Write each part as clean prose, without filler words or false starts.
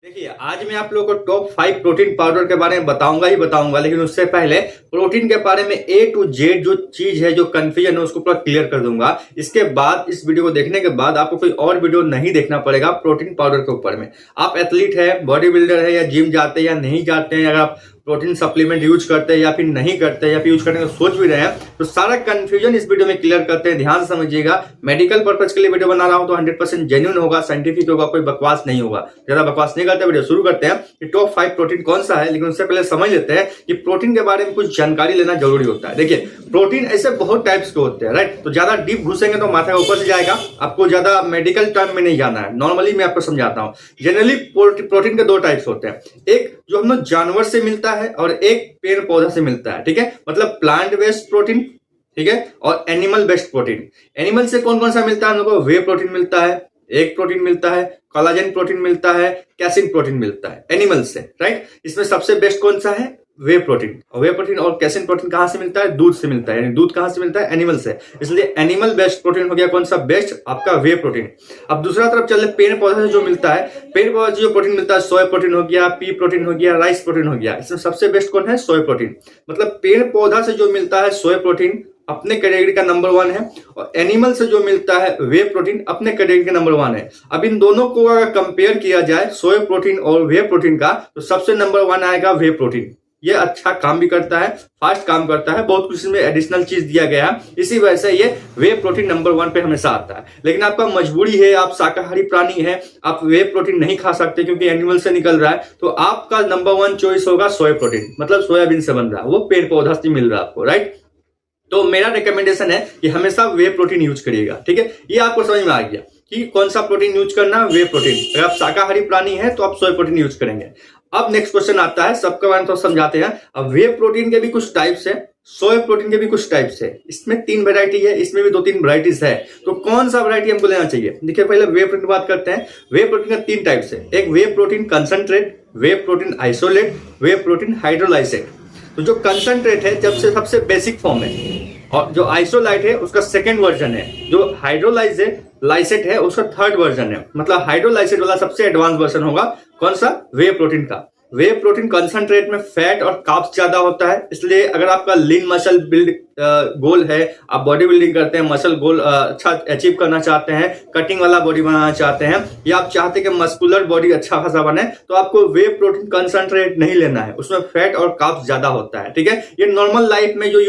देखिए, आज मैं आप लोगों को टॉप 5 प्रोटीन पाउडर के बारे में बताऊंगा, लेकिन उससे पहले प्रोटीन के बारे में ए टू जेड जो चीज है, जो कंफ्यूजन है, उसको पूरा क्लियर कर दूंगा। इसके बाद इस वीडियो को देखने के बाद आपको कोई और वीडियो नहीं देखना पड़ेगा प्रोटीन पाउडर के ऊपर में। आप एथलीट है, बॉडी बिल्डर है, या जिम जाते हैं या नहीं जाते हैं, अगर आप प्रोटीन सप्लीमेंट यूज करते हैं या फिर नहीं करते हैं, या फिर यूज करने का सोच भी रहे हैं, तो सारा कंफ्यूजन इस वीडियो में क्लियर करते हैं। ध्यान से समझिएगा, मेडिकल पर्पज के लिए वीडियो बना रहा हूं तो 100% जेन्युइन होगा, साइंटिफिक होगा, कोई बकवास नहीं होगा। ज्यादा बकवास नहीं करते, वीडियो शुरू करते हैं कि टॉप 5 प्रोटीन कौन सा है। लेकिन उससे पहले समझ लेते हैं कि प्रोटीन के बारे में कुछ जानकारी लेना जरूरी होता है। देखिए, प्रोटीन ऐसे बहुत टाइप्स के होते हैं, राइट। तो ज्यादा डीप घुसेंगे तो माथा ऊपर से जाएगा, आपको ज्यादा मेडिकल टर्म में नहीं जाना है। नॉर्मली मैं आपको समझाता हूं। जनरली प्रोटीन के दो टाइप्स होते हैं, एक जो हम लोग जानवर से मिलता है और एक पेड़ पौधा से मिलता है, ठीक है। मतलब प्लांट बेस्ड प्रोटीन, ठीक है, और एनिमल बेस्ड प्रोटीन। एनिमल से कौन कौन सा मिलता है हम लोग को? वे प्रोटीन मिलता है, एग प्रोटीन मिलता है, कोलाजन प्रोटीन मिलता है, कैसिन प्रोटीन मिलता है एनिमल से, राइट। इसमें सबसे बेस्ट कौन सा है? वे प्रोटीन। और वे प्रोटीन और कैसिन प्रोटीन कहां से मिलता है? दूध से मिलता है। यानी दूध कहां से मिलता है? एनिमल से। इसलिए एनिमल बेस्ड प्रोटीन हो गया कौन सा बेस्ट? आपका वे प्रोटीन। अब दूसरा तरफ चल रहे पेड़ पौधा से जो मिलता है, पेड़ पौधा से जो प्रोटीन मिलता है, सोया प्रोटीन हो गया, पी प्रोटीन हो गया, राइस प्रोटीन हो गया। इसमें सबसे बेस्ट कौन है? Soya protein. मतलब पेड़ पौधा से जो मिलता है सोया प्रोटीन अपने कैटेगरी का नंबर 1 है, और एनिमल से जो मिलता है वे प्रोटीन अपने कैटेगरी का नंबर 1 है। अब इन दोनों को अगर कंपेयर किया जाए, सोया प्रोटीन और वे प्रोटीन का, तो सबसे नंबर 1 आएगा वे प्रोटीन। ये अच्छा काम भी करता है, फास्ट काम करता है, बहुत कुछ इसमें एडिशनल चीज दिया गया है, इसी वजह से ये वे प्रोटीन नंबर 1 पे हमेशा आता है। लेकिन आपका मजबूरी है, आप शाकाहारी प्राणी है, आप वे प्रोटीन नहीं खा सकते क्योंकि एनिमल से निकल रहा है, तो आपका नंबर 1 चॉइस होगा सोया प्रोटीन। मतलब सोयाबीन से बन रहा है, वो पेड़ पौधा से मिल रहा है आपको, राइट। तो मेरा रिकमेंडेशन है कि हमेशा वे प्रोटीन यूज करिएगा, ठीक है। ये आपको समझ में आ गया कि कौन सा प्रोटीन यूज करना? वे प्रोटीन। अगर आप शाकाहारी प्राणी है तो आप सोया प्रोटीन यूज करेंगे। अब नेक्स्ट क्वेश्चन आता है, सबके बारे में तो समझाते हैं। अब वे प्रोटीन के भी कुछ टाइप्स है, सोया प्रोटीन के भी कुछ टाइप्स है। इसमें 3 वैरायटी है, इसमें भी 2-3 वैरायटीज है। तो कौन सा वैरायटी हमको लेना चाहिए? देखिए, पहले वे प्रोटीन की बात करते हैं। वे प्रोटीन का 3 टाइप्स है। एक वे प्रोटीन कंसंट्रेट, वे प्रोटीन आइसोलेट, वे प्रोटीन हाइड्रोलाइसेट। तो जो कंसंट्रेट है जब से सबसे बेसिक फॉर्म है, और जो आइसोलाइट है उसका सेकेंड वर्जन है, जो हाइड्रोलाइसेट है उसका थर्ड वर्जन है। मतलब हाइड्रोलाइसेट वाला सबसे एडवांस वर्जन होगा कौन सा? वे प्रोटीन का। वे प्रोटीन कंसंट्रेट में फैट और कार्ब्स ज्यादा होता है, इसलिए अगर आपका लीन मसल बिल्ड गोल है, आप बॉडी बिल्डिंग करते हैं, मसल गोल अच्छा अचीव करना चाहते हैं, कटिंग वाला बॉडी बनाना चाहते हैं, या आप चाहते हैं कि मस्कुलर बॉडी अच्छा खासा बने, तो आपको वे प्रोटीन कंसंट्रेट नहीं लेना है, उसमें फैट और कार्ब्स ज्यादा होता है, ठीक है। ये नॉर्मल लाइफ में जो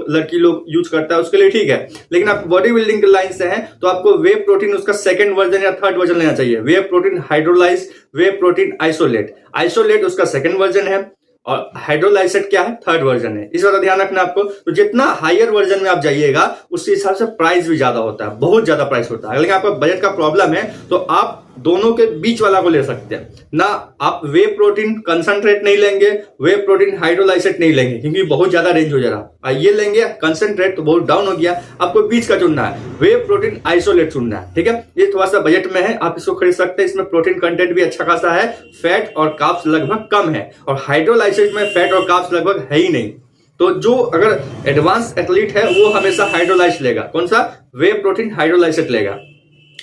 लड़की लोग यूज करता है उसके लिए ठीक है। लेकिन आप बॉडी बिल्डिंग के लाइन से हैं तो आपको वे प्रोटीन उसका सेकंड वर्जन या थर्ड वर्जन लेना चाहिए। वे प्रोटीन हाइड्रोलाइज, वे प्रोटीन आइसोलेट उसका सेकंड वर्जन है, और हाइड्रोलाइसेट क्या है? थर्ड वर्जन है। इस बात का ध्यान रखना आपको। तो जितना हायर वर्जन में आप जाइएगा उस हिसाब से प्राइस भी ज्यादा होता है, बहुत ज्यादा प्राइस होता है। लेकिन आपका बजट का प्रॉब्लम है तो आप दोनों के बीच वाला को ले सकते हैं ना। आप वे प्रोटीन कंसंट्रेट नहीं लेंगे, वे प्रोटीन हाइड्रोलाइसेट नहीं लेंगे क्योंकि बहुत ज्यादा रेंज हो जा रहा। ये लेंगे कंसंट्रेट तो बहुत डाउन हो गया, आपको बीच का चुनना है, वे प्रोटीन आइसोलेट चुनना है, ठीक है। ये थोड़ा सा बजट में है, आप इसको खरीद सकते हैं। इसमें प्रोटीन कंटेंट भी अच्छा खासा है, फैट और कार्ब्स लगभग कम है, और हाइड्रोलाइसेट में फैट और कार्ब्स लगभग है ही नहीं। तो जो अगर एडवांस एथलीट है वो हमेशा हाइड्रोलाइज लेगा। कौन सा? वे प्रोटीन हाइड्रोलाइसेट लेगा।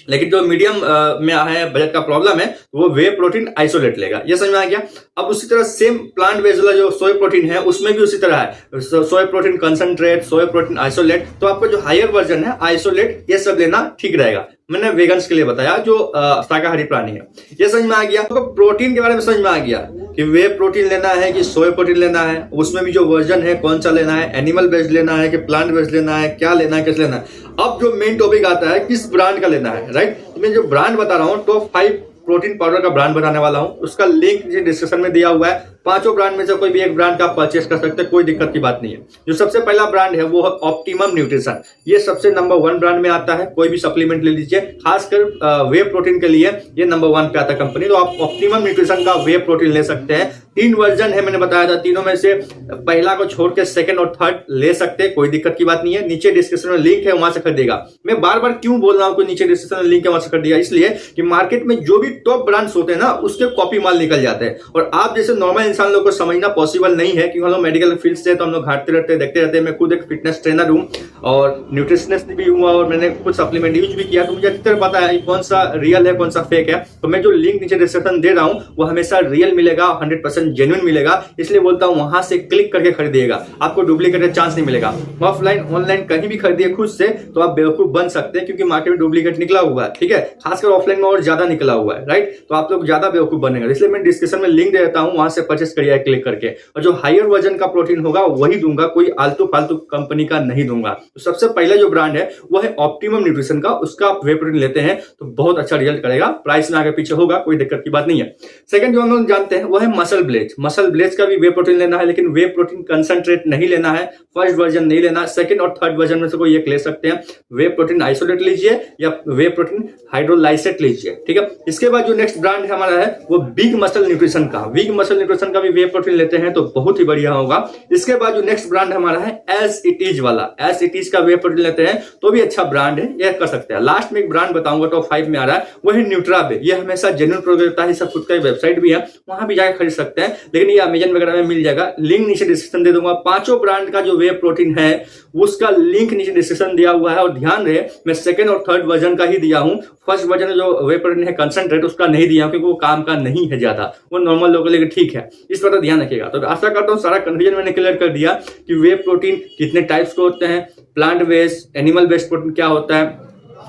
लेकिन जो मीडियम में है, बजट का प्रॉब्लम है, वो वे प्रोटीन आइसोलेट लेगा। ये समझ में आ गया। अब उसी तरह सेम प्लांट बेस्ड वाला जो सोया प्रोटीन है उसमें भी उसी तरह है, soya protein concentrate, soya protein isolate. तो आपको जो हायर वर्जन है आइसोलेट, ये सब लेना ठीक रहेगा। मैंने वेगन्स के लिए बताया जो शाकाहारी प्राणी है। ये समझ में आ गया। तो प्रोटीन के बारे में समझ में आ गया कि वे प्रोटीन लेना है कि सोया प्रोटीन लेना है, उसमें भी जो वर्जन है कौन सा लेना है, एनिमल बेस्ड लेना है कि प्लांट बेस्ड लेना है, क्या लेना है, कैसे लेना है। अब जो मेन टॉपिक आता है किस ब्रांड का लेना है, राइट। तो मैं जो ब्रांड बता रहा हूँ, टॉप 5 प्रोटीन पाउडर का ब्रांड बताने वाला हूँ, उसका लिंक डिस्क्रिप्शन में दिया हुआ है। 5 ब्रांड में से कोई भी एक ब्रांड का आप परचेस कर सकते हैं, कोई दिक्कत की बात नहीं है। जो सबसे पहला ब्रांड है वो है ऑप्टिमम न्यूट्रिशन। ये सबसे नंबर 1 ब्रांड में आता है। कोई भी सप्लीमेंट ले लीजिए, खासकर वे प्रोटीन के लिए ये नंबर 1 पे आता है कंपनी। तो आप ऑप्टिमम न्यूट्रिशन का वे प्रोटीन ले सकते हैं। 3 वर्जन है, मैंने बताया था। तीनों में से पहला को छोड़ के सेकंड और थर्ड ले सकते हैं, कोई दिक्कत की बात नहीं है। नीचे डिस्क्रिप्शन में लिंक है, वहां से खरीदेगा। मैं बार बार क्यों बोल रहा हूँ नीचे डिस्क्रिप्शन में लिंक है, वहां से खरीदेगा? इसलिए कि मार्केट में जो भी टॉप ब्रांड्स होते हैं ना, उसके कॉपी माल निकल जाते हैं, और आप जैसे नॉर्मल इंसान लोग को समझना पॉसिबल नहीं है, क्योंकि हम लोग मेडिकल फील्ड से तो हम लोग घाटते रहते हैं, देखते रहते हैं। मैं खुद एक फिटनेस ट्रेनर हूँ और न्यूट्रिशनिस्ट भी हूँ और मैंने कुछ सप्लीमेंट यूज भी किया, तो मुझे अच्छी तरह पता है कौन सा रियल है कौन सा फेक है। तो मैं जो लिंक नीचे डिस्क्रिप्शन दे रहा हूँ वो हमेशा रियल मिलेगा, 100% जेन्युइन मिलेगा, इसलिए बोलता हूँ वहां से क्लिक करके खरीदिएगा, आपको डुप्लीकेट का चांस नहीं मिलेगा। ऑफलाइन ऑनलाइन कहीं भी खरीदिए खुद से तो आप बेवकूफ बन सकते हैं, क्योंकि मार्केट में डुप्लीकेट निकला हुआ है, ठीक है, खासकर ऑफलाइन में और ज्यादा निकला हुआ है, राइट। तो आप लोग ज्यादा बेवकूफ बनेंगे, इसलिए मैं डिस्क्रिप्शन में लिंक दे देता हूँ, वहां से परचेस करिए क्लिक करके। और जो हायर वर्जन का प्रोटीन होगा वही दूंगा, कोई आलतू फालतू कंपनी का नहीं दूंगा। तो सबसे पहले जो ब्रांड है वो है ऑप्टिमम न्यूट्रिशन का, उसका आप वे प्रोटीन लेते हैं तो बहुत अच्छा रिजल्ट करेगा, प्राइस में आगे पीछे होगा, कोई दिक्कत की बात नहीं है। सेकंड जो हम लोग जानते हैं वो है मसल ब्लेज। मसल ब्लेज का भी वे प्रोटीन लेना है, लेकिन वे प्रोटीन कंसंट्रेट नहीं लेना है, फर्स्ट वर्जन नहीं लेना, सेकंड और थर्ड वर्जन में से कोई एक ले सकते हैं। वे प्रोटीन आइसोलेट लीजिए या वे प्रोटीन हाइड्रोलाइसेट लीजिए, ठीक है। इसके बाद जो नेक्स्ट ब्रांड हमारा है वो बिग मसल न्यूट्रिशन का। बिग मसल न्यूट्रिशन का भी वे प्रोटीन लेते हैं तो बहुत ही बढ़िया होगा। इसके बाद जो नेक्स्ट ब्रांड हमारा है एज इट इज वाला, एज इट इज का वे प्रोटीन लेते हैं तो भी अच्छा ब्रांड है, यह कर सकते हैं। लास्ट में एक ब्रांड बताऊंगा टॉप 5 में आ रहा है, वो है न्यूट्राबे। ये हमेशा जेन्युइन प्रोडक्ट देता है, इसका खुद का वेबसाइट भी है, वहां भी जाकर खरीद सकते हैं, लेकिन ये अमेजन वगैरह में मिल जाएगा। लिंक नीचे डिस्क्रिप्शन दे दूंगा। पांचों ब्रांड का जो वे प्रोटीन है उसका लिंक नीचे डिस्क्रिप्शन दिया हुआ है। और ध्यान रहे मैं सेकंड और थर्ड वर्जन का ही दिया हूं, फर्स्ट वर्जन जो वे प्रोटीन है कंसंट्रेट उसका नहीं दिया, क्योंकि वो काम का नहीं है ज्यादा, वो नॉर्मल लोगों के लिए ठीक है, इस पर ध्यान रखिएगा। तो आशा करता हूँ सारा कंफ्यूजन मैंने क्लियर कर दिया कि वे प्रोटीन कितने टाइप्स के होते हैं, plant based animal based protein क्या होता है,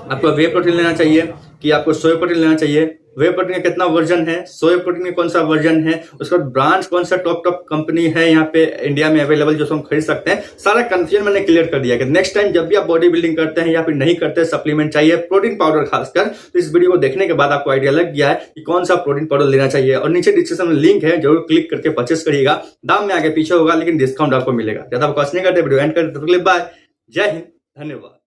आपको वे प्रोटीन लेना चाहिए कि आपको सोया प्रोटीन लेना चाहिए, वे प्रोटीन का कितना वर्जन है, सोया प्रोटीन का कौन सा वर्जन है, उसका ब्रांड्स कौन सा टॉप कंपनी है यहाँ पे इंडिया में अवेलेबल जो हम खरीद सकते हैं, सारा कंफ्यूजन मैंने क्लियर कर दिया कि नेक्स्ट टाइम जब भी आप बॉडी बिल्डिंग करते हैं या फिर नहीं करते, सप्लीमेंट चाहिए प्रोटीन पाउडर खासकर, तो इस वीडियो को देखने के बाद आपको आइडिया लग गया है कि कौन सा प्रोटीन पाउडर लेना चाहिए। और नीचे डिस्क्रिप्शन में लिंक है, जरूर क्लिक करके परचेस करिएगा। दाम में आगे पीछे होगा लेकिन डिस्काउंट आपको मिलेगा। ज्यादा बकवास नहीं करते, वीडियो एंड करते, बाय, जय हिंद, धन्यवाद।